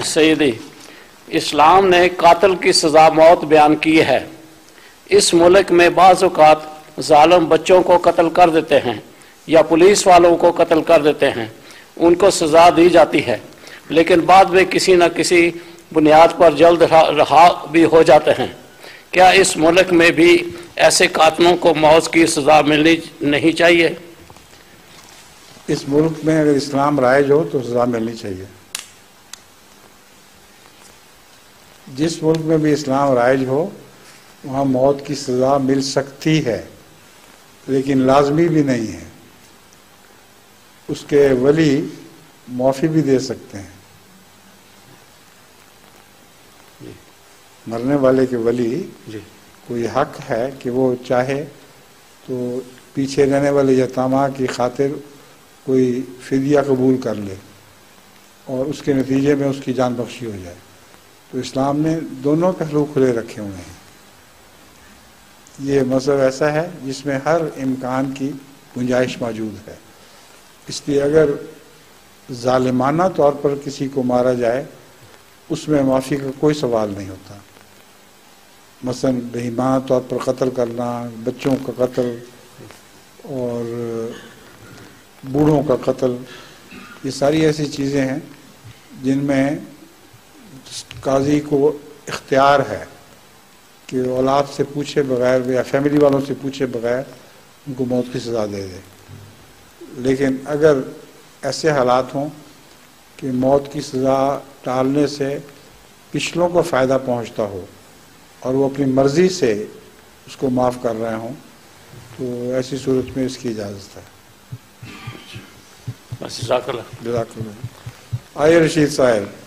سیدی، اسلام نے قاتل کی سزا موت بیان کی ہے۔ اس ملک میں بعض اوقات ظالم بچوں کو قتل کر دیتے ہیں یا پولیس والوں کو قتل کر دیتے ہیں، ان کو سزا دی جاتی ہے، لیکن بعد میں کسی نہ کسی بنیاد پر جلد رہا بھی ہو جاتے ہیں۔ کیا اس ملک میں بھی ایسے قاتلوں کو موت کی سزا ملنی نہیں چاہیے؟ اس ملک میں اگر اسلام رائج ہو تو سزا ملنی چاہیے۔ جس ملک میں بھی اسلام رائج ہو وہاں موت کی سزا مل سکتی ہے، لیکن لازمی بھی نہیں ہے۔ اس کے ولی معافی بھی دے سکتے ہیں۔ مرنے والے کے ولی کوئی حق ہے کہ وہ چاہے تو پیچھے رہنے والے یتامہ کی خاطر کوئی فدیہ قبول کر لے اور اس کے نتیجے میں اس کی جان بخشی ہو جائے۔ تو اسلام نے دونوں پہلو کھلے رکھے ہوئے ہیں۔ یہ مذہب ایسا ہے جس میں ہر امکان کی گنجائش موجود ہے۔ اس لیے اگر ظالمانہ طور پر کسی کو مارا جائے اس میں معافی کا کوئی سوال نہیں ہوتا۔ مثلا بہیمانہ طور پر قتل کرنا، بچوں کا قتل اور بوڑھوں کا قتل، یہ ساری ایسی چیزیں ہیں جن میں قاضی کو اختیار ہے کہ اولاد سے پوچھے بغیر یا فیملی والوں سے پوچھے بغیر ان کو موت کی سزا دے دے۔ لیکن اگر ایسے حالات ہوں کہ موت کی سزا ٹالنے سے پچھلوں کو فائدہ پہنچتا ہو اور وہ اپنی مرضی سے اس کو معاف کر رہے ہوں تو ایسی صورت میں اس کی اجازت ہے۔ بس جزاک اللہ۔ جزاک اللہ۔ آئیے رشید صاحب۔